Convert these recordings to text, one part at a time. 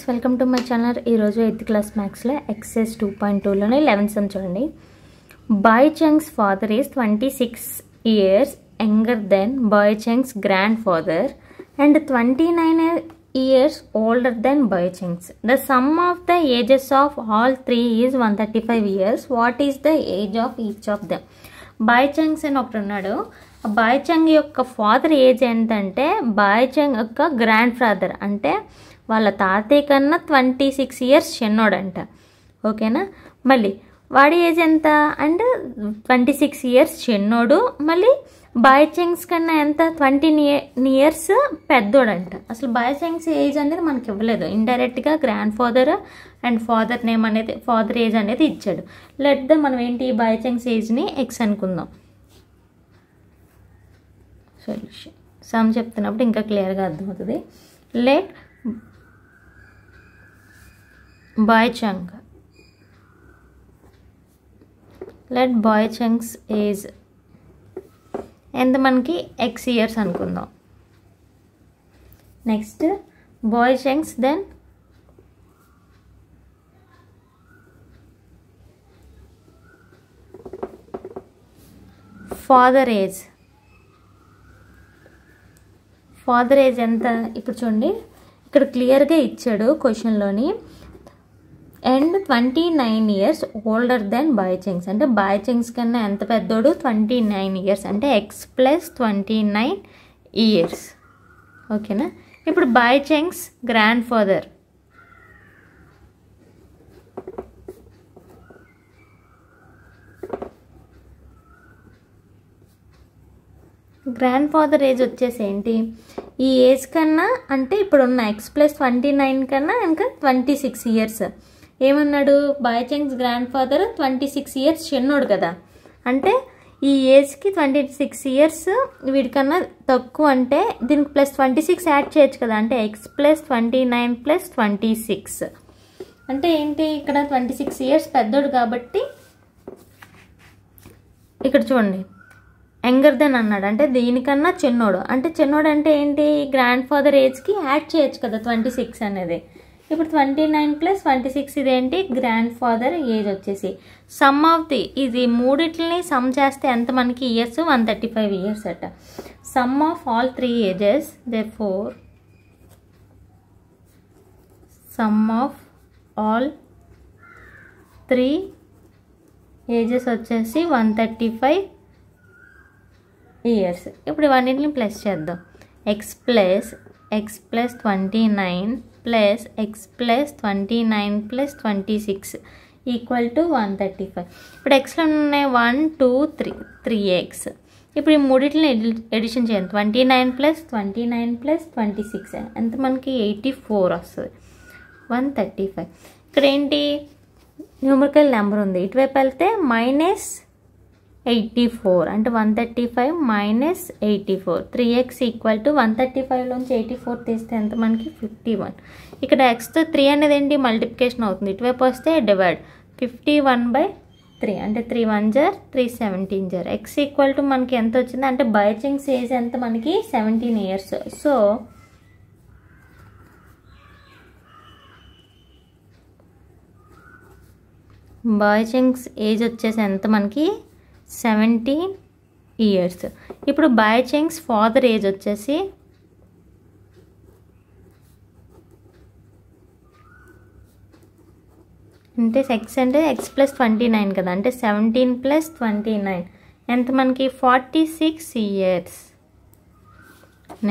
Welcome to my channel. ఈరోజు 8th class మ్యాథ్స్లో exercise 2.2లోనే 11th సమ్ చూడండి. Boy Chung's father is 26 years younger than bye Chung's grand father and 29 years older than boy chunks. The sum of the ages of all three is 135 years. What is the age of each of them? Boy Chung's అని ఒకటి ఉన్నాడు. Boy Chung యొక్క father age ఏంటంటే Boy Chung యొక్క grand father అంటే వాళ్ళ తాతయ్య కన్నా 26 years చిన్నోడంట. ఓకేనా, మళ్ళీ వాడి ఏజ్ ఎంత అంటే 26 years చిన్నోడు, మళ్ళీ బాయ్ చంగ్స్ కన్నా ఎంత 20 years పెద్దోడంట. అసలు బాయ్ చంగ్స్ ఏజ్ అనేది మనకి ఇవ్వలేదు, ఇండైరెక్ట్గా grand father and father name అనేది ఫాదర్ ఏజ్ అనేది ఇచ్చాడు. లెట్ ద మనం ఏంటి బాయ్ చంగ్స్ ఏజ్ని ఎక్స్ అనుకుందాం. సొల్యూషన్ సమ్ చెప్తున్నప్పుడు ఇంకా క్లియర్గా అర్థమవుతుంది. లెట్ బాయ్ చంగ్ ఏజ్ ఎంత మనకి ఎక్స్ ఇయర్స్ అనుకుందాం. Next bye Chang's then father age ఎంత ఇప్పుడు చూడండి, ఇక్కడ క్లియర్గా ఇచ్చాడు క్వశ్చన్లోని. And 29 years older than bye Chang's అంటే బాయ్ చంగ్స్ కన్నా ఎంత పెద్దోడు 29 years అంటే ఎక్స్ ప్లస్ 29 years. ఓకేనా, ఇప్పుడు Boy Chung's grand father age వచ్చేసి ఏంటి, ఈ ఏజ్ కన్నా అంటే ఇప్పుడున్న ఎక్స్ ప్లస్ 29 కన్నా ఇంకా 26 years. ఏమన్నాడు, Boy Chung's grand father 26 years చిన్నోడు కదా, అంటే ఈ ఏజ్కి 26 years వీడికన్నా తక్కువ అంటే దీనికి ప్లస్ 26 యాడ్ చేయొచ్చు కదా, అంటే ఎక్స్ ప్లస్ 29 ప్లస్ 26 అంటే ఏంటి, ఇక్కడ 26 years పెద్దోడు కాబట్టి ఇక్కడ చూడండి యంగర్ దెన్ అన్నాడు, అంటే దీనికన్నా చిన్నోడు. అంటే చిన్నోడు అంటే ఏంటి, గ్రాండ్ ఫాదర్ ఏజ్కి యాడ్ చేయొచ్చు కదా 26 అనేది. ఇప్పుడు 29 ప్లస్ 26 ఇదేంటి గ్రాండ్ ఫాదర్ ఏజ్ వచ్చేసి. సమ్ ఆఫ్ ది ఇది మూడిట్లని సమ్ చేస్తే ఎంత మనకి ఇయర్స్ 135 years అట. Some of all 3 ages therefore some of all 3 ages వచ్చేసి 135 years. ఇప్పుడు ఇవన్నిటిని ప్లస్ చేద్దాం. X plus 29 plus X plus 29 plus 26 equal to 135. ఇప్పుడు ఎక్స్లో ఉన్నాయి 1 2 3x. ఇప్పుడు ఈ మూడింటిని ఎడిషన్ చేయండి. 29 ప్లస్ 29 ప్లస్ 26 ఎంత మనకి 84 వస్తుంది. 135 ఇక్కడ ఏంటి న్యూమరికల్ నెంబర్ ఉంది, ఇటువైపు వెళ్తే -84 అంటే 135 మైనస్ 84. 3x ఈక్వల్ టు 135లోంచి 84 తీస్తే ఎంత మనకి 51. ఇక్కడ ఎక్స్తో 3 అనేది ఏంటి మల్టిప్లికేషన్ అవుతుంది, ఇటువైపు వస్తే డివైడ్ 51/3 అంటే 3 1 జర్ 3 17 జర్. ఎక్స్ ఈక్వల్ టు మనకి ఎంత వచ్చింది అంటే బాయ్ చంగ్స్ ఏజ్ ఎంత మనకి 17 years. So Boy Chung's age వచ్చేసి ఎంత మనకి 17 years. ఇప్పుడు బాయ్ చంగ్స్ ఫాదర్ ఏజ్ వచ్చేసి అంటే ఎక్స్ అంటే ఎక్స్ ప్లస్ 29 కదా, అంటే 17 ప్లస్ 29 ఎంత మనకి 46 years.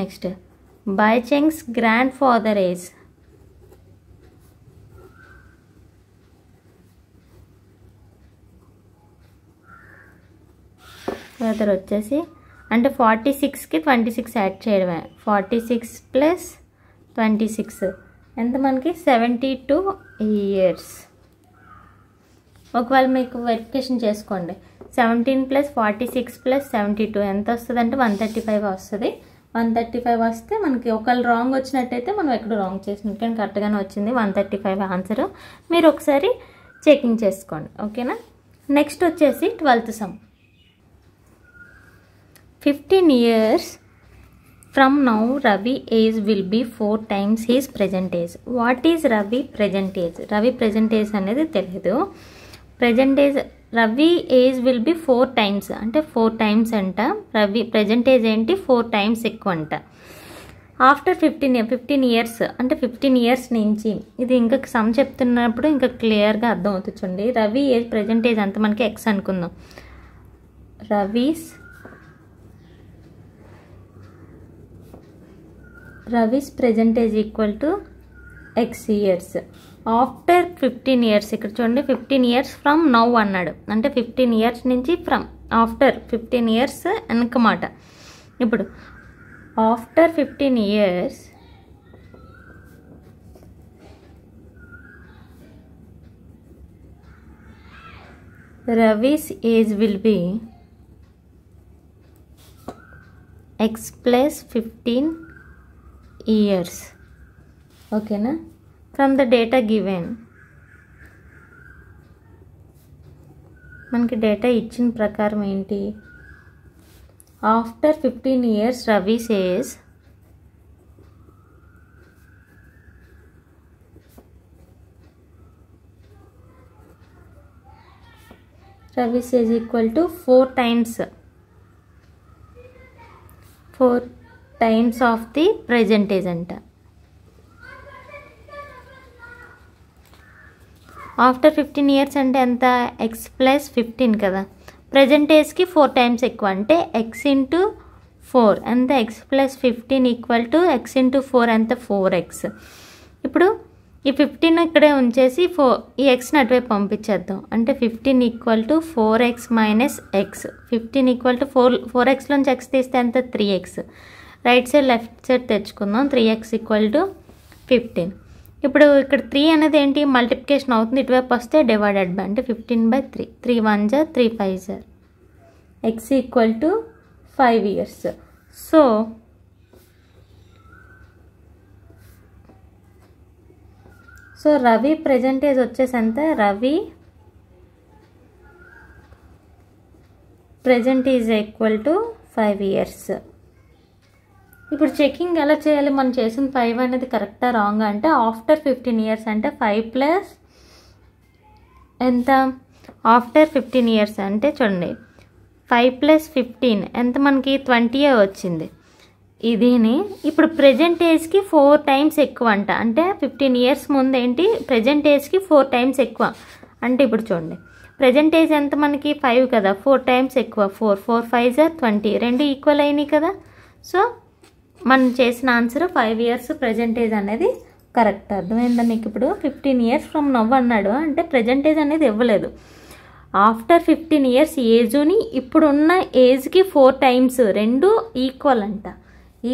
Next bye Chung's grand father age father వచ్చేసి అంటే 46కి 26 యాడ్ చేయడమే, 46 ప్లస్ 26 ఎంత మనకి 72 years. ఒకవేళ మీకు వెరిఫికేషన్ చేసుకోండి, 17 ప్లస్ 46 ప్లస్ 72 ఎంత వస్తుంది అంటే 135 వస్తుంది. 135 వస్తే మనకి ఒకవేళ రాంగ్ వచ్చినట్టయితే మనం ఎక్కడ రాంగ్ చేసినట్టు, కానీ కరెక్ట్గానే వచ్చింది 135 ఆన్సర్. మీరు ఒకసారి చెకింగ్ చేసుకోండి. ఓకేనా, నెక్స్ట్ వచ్చేసి 12th some. 15 years From now, Ravi age will be 4 times his present age. What is Ravi present age? Ravi present age అనేది తెలియదు. Present age Ravi age will be 4 times అంటే 4 times అంట. Ravi present age ఏంటి 4 times ఎక్కువ అంట. After 15 years అంటే 15 years నుంచి ఇది ఇంకా సమ్ చెప్తున్నప్పుడు ఇంకా క్లియర్గా అర్థం అవుతుంది చూడండి. రవి ఏజ్ ప్రజెంట్ ఏజ్ అంత మనకి ఎక్స్ అనుకుందాం. Ravi's present age equal to X years. After 15 years ఇక్కడ చూడండి 15 ఇయర్స్ ఫ్రమ్ నౌ అన్నాడు అంటే 15 ఇయర్స్ నుంచి ఫ్రమ్ ఆఫ్టర్ 15 ఇయర్స్ వెనకమాట. ఇప్పుడు after 15 years Ravi's age will be X plus 15 years. ఓకేనా. ఫ్రమ్ ద డేటా గివెన్ మనకి డేటా ఇచ్చిన ప్రకారం ఏంటి after 15 years Ravi says equal to 4 times of the present age అంట. ఆఫ్టర్ 15 ఇయర్స్ అంటే ఎంత ఎక్స్ ప్లస్ 15 కదా. ప్రెజెంట్ ఏజ్కి 4 టైమ్స్ ఎక్కువ అంటే ఎక్స్ ఇంటూ 4 ఎంత X plus 15 equal to X into 4 ఎంత 4x. ఇప్పుడు ఈ 15 ఇక్కడే ఉంచేసి ఈ ఎక్స్ని అటువైపు పంపించేద్దాం అంటే 15 equal to 4x minus x. 15 equal to 4xలోంచి ఎక్స్ తీస్తే ఎంత 3x. Right side left side తెచ్చుకుందాం 3x ఈక్వల్ టు 15. ఇప్పుడు ఇక్కడ 3 అనేది ఏంటి మల్టిప్లికేషన్ అవుతుంది ఇటువైపు వస్తే డివైడెడ్ బై అంటే 15/3 3 1 జా 3 5 జా X equal to 5 years. So Ravi present age వచ్చేసి ఎంత Ravi present is equal to 5 years. ఇప్పుడు చెకింగ్ ఎలా చేయాలి మనం చేసిన 5 అనేది కరెక్టా రాంగ్ అంటే ఆఫ్టర్ 15 ఇయర్స్ అంటే 5 ప్లస్ ఎంత ఆఫ్టర్ 15 ఇయర్స్ అంటే చూడండి 5 ప్లస్ 15 ఎంత మనకి 20 వచ్చింది. ఇదిని ఇప్పుడు ప్రెజెంట్ ఏజ్కి 4 టైమ్స్ ఎక్కువ అంట అంటే 15 ఇయర్స్ ముందు ఏంటి ప్రెజెంట్ ఏజ్కి 4 టైమ్స్ ఎక్కువ అంటే ఇప్పుడు చూడండి ప్రెజెంట్ ఏజ్ ఎంత మనకి 5 కదా 4 టైమ్స్ ఎక్కువ 4 5 జా 20 రెండు ఈక్వల్ అయినాయి కదా. సో మనం చేసిన ఆన్సర్ 5 ఇయర్స్ ప్రెజెంట్ ఏజ్ అనేది కరెక్ట్. అర్థమైందా మీకు. ఇప్పుడు 15 ఇయర్స్ ఫ్రమ్ నవ్ అన్నాడు అంటే ప్రెజెంట్ ఏజ్ అనేది ఇవ్వలేదు. ఆఫ్టర్ 15 ఇయర్స్ ఏజ్ని ఇప్పుడున్న ఏజ్కి 4 టైమ్స్ రెండు ఈక్వల్ అంట.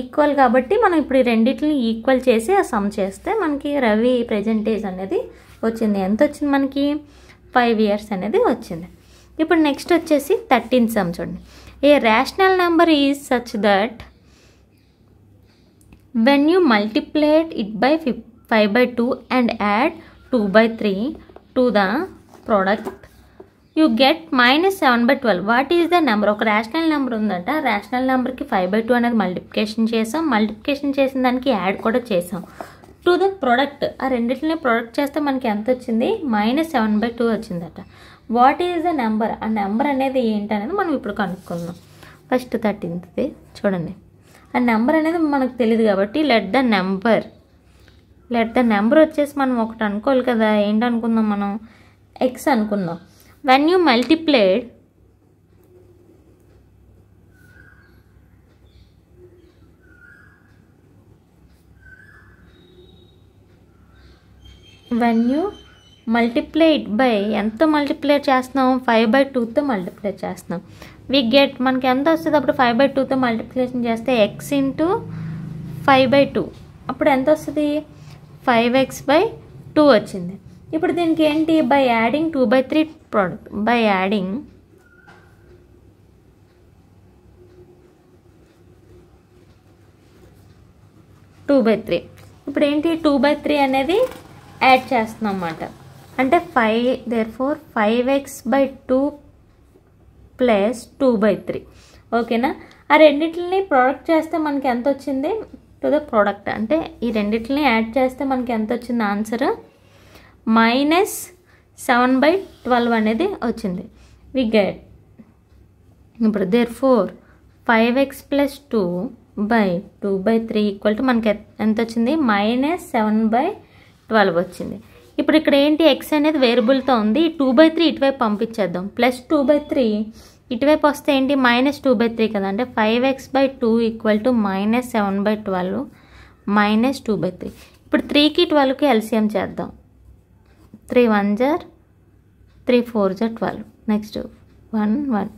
ఈక్వల్ కాబట్టి మనం ఇప్పుడు ఈ రెండింటిని ఈక్వల్ చేసి ఆ సమ్ చేస్తే మనకి రవి ప్రెజెంట్ ఏజ్ అనేది వచ్చింది. ఎంత వచ్చింది మనకి 5 ఇయర్స్ అనేది వచ్చింది. ఇప్పుడు నెక్స్ట్ వచ్చేసి 13th సమ్ చూడండి. A rational number is such that when you multiplied it by 5/2 and add 2/3 to the product you get -7/12. what is the number? ఒక రేషనల్ నెంబర్ ఉందంట. రేషనల్ నెంబర్కి 5/2 అనేది మల్టిప్లికేషన్ చేసాం. మల్టిప్లికేషన్ చేసిన దానికి యాడ్ కూడా చేసాం టు ద ప్రొడక్ట్. ఆ రెండింటిని ప్రొడక్ట్ చేస్తే మనకి ఎంత వచ్చింది -7/2 వచ్చిందట. What is the number? ఆ నెంబర్ అనేది ఏంటనేది మనం ఇప్పుడు కనుక్కుందాం. ఫస్ట్ 13th చూడండి. ఆ నెంబర్ అనేది మనకు తెలియదు కాబట్టి లెట్ ద నెంబర్ వచ్చేసి మనం ఒకటి అనుకోవాలి కదా. ఏంటి అనుకుందాం మనం ఎక్స్ అనుకుందాం. When you multiplied multiplied by ఎంతో మల్టిప్లై చేస్తున్నాం 5/2తో మల్టిప్లై చేస్తున్నాం. వి గెట్ మనకి ఎంత వస్తుంది అప్పుడు 5/2తో మల్టిప్లికేషన్ చేస్తే ఎక్స్ ఇంటూ 5/2 అప్పుడు ఎంత వస్తుంది 5x/2 వచ్చింది. ఇప్పుడు దీనికి ఏంటి by adding 2/3 product by adding 2/3 ఇప్పుడు ఏంటి 2/3 అనేది యాడ్ చేస్తున్నాం అన్నమాట. అంటే 5x/2 ప్లస్ 2/3 ఓకేనా. ఆ రెండిటిని ప్రోడక్ట్ చేస్తే మనకి ఎంత వచ్చింది టు ద ప్రోడక్ట్ అంటే ఈ రెండిటిని యాడ్ చేస్తే మనకి ఎంత వచ్చింది ఆన్సర్ -7/12 అనేది వచ్చింది. వి గెట్ ఇప్పుడు therefore 5x + 2/2/3 = మనకి ఎంత వచ్చింది -7/12 వచ్చింది. ఇప్పుడు ఇక్కడ ఏంటి x అనేది వేరియబుల్తో ఉంది. 2/3 ఇటువైపు పంపించేద్దాం. +2/3 ఇటువైపు వస్తే ఏంటి -2/3 కదా, అంటే 5x/2 = -7/12 -2/3. ఇప్పుడు 3కి 12కి ఎల్సిఎం చేద్దాం. 3 1 * 3 4 * 12. నెక్స్ట్ 1 1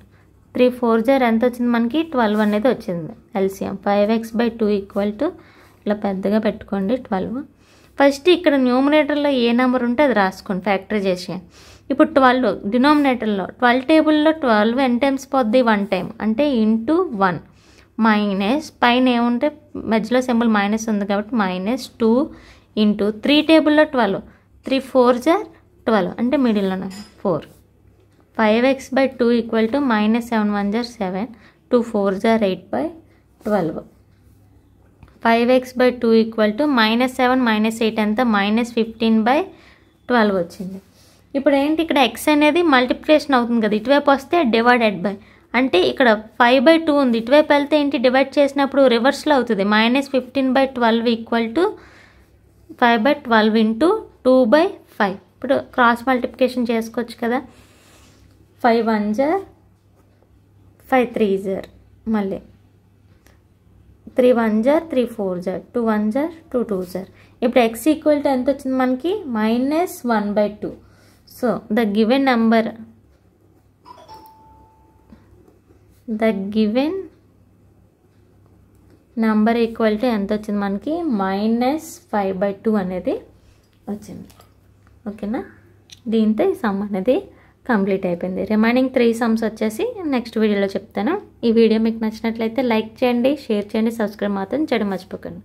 3 4 ఎంత వచ్చింది మనకి 12 అనేది వచ్చింది ఎల్సిఎం. 5x/2 = ఇలా పెద్దగా పెట్టుకోండి 12. ఫస్ట్ ఇక్కడ న్యూమరేటర్లో ఏ నెంబర్ ఉంటే అది రాసుకోండి ఫ్యాక్టరైజేషన్. ఇప్పుడు 12 డినామినేటర్లో 12 టేబుల్లో 12 ఎన్ టైమ్స్ పోద్ది 1 టైం అంటే ×1 మైనస్ పైన ఏముంటే మధ్యలో సింబల్ మైనస్ ఉంది కాబట్టి -2 × 3 టేబుల్లో 12 3 4 * 12 అంటే మిడిల్లో 4. 5x/2 = -7 1 * 7 2 4 * 8/12. 5x/2 = -7 -8 ఎంత -15/12 వచ్చింది. ఇప్పుడు ఏంటి ఇక్కడ x అనేది మల్టిప్లికేషన్ అవుతుంది కదా, ఇటువైపు వస్తే డివైడెడ్ బై అంటే ఇక్కడ 5/2 ఉంది, ఇటువైపు వెళ్తే ఏంటి డివైడ్ చేసినప్పుడు రివర్స్లో అవుతుంది. -15/12 = 5/12 × 2/5. ఇప్పుడు క్రాస్ మల్టిప్లికేషన్ చేసుకోవచ్చు కదా. 5 1 * 5 3 * మళ్ళీ 3 1 * 3 4 * 2 1 * 2 2 * ఇప్పుడు x = ఎంత వచ్చింది మనకి -1/2. సో ద గివెన్ నెంబర్ ఎంత వచ్చింది మనకి -5/2 అనేది వచ్చింది. ఓకేనా, దీంతో ఈ సమ్ అనేది కంప్లీట్ అయిపోయింది. రిమైనింగ్ 3 సమ్స్ వచ్చేసి నెక్స్ట్ వీడియోలో చెప్తాను. ఈ వీడియో మీకు నచ్చినట్లయితే లైక్ చేయండి, షేర్ చేయండి, సబ్స్క్రైబ్ మాత్రం చేయడం మర్చిపోకండి.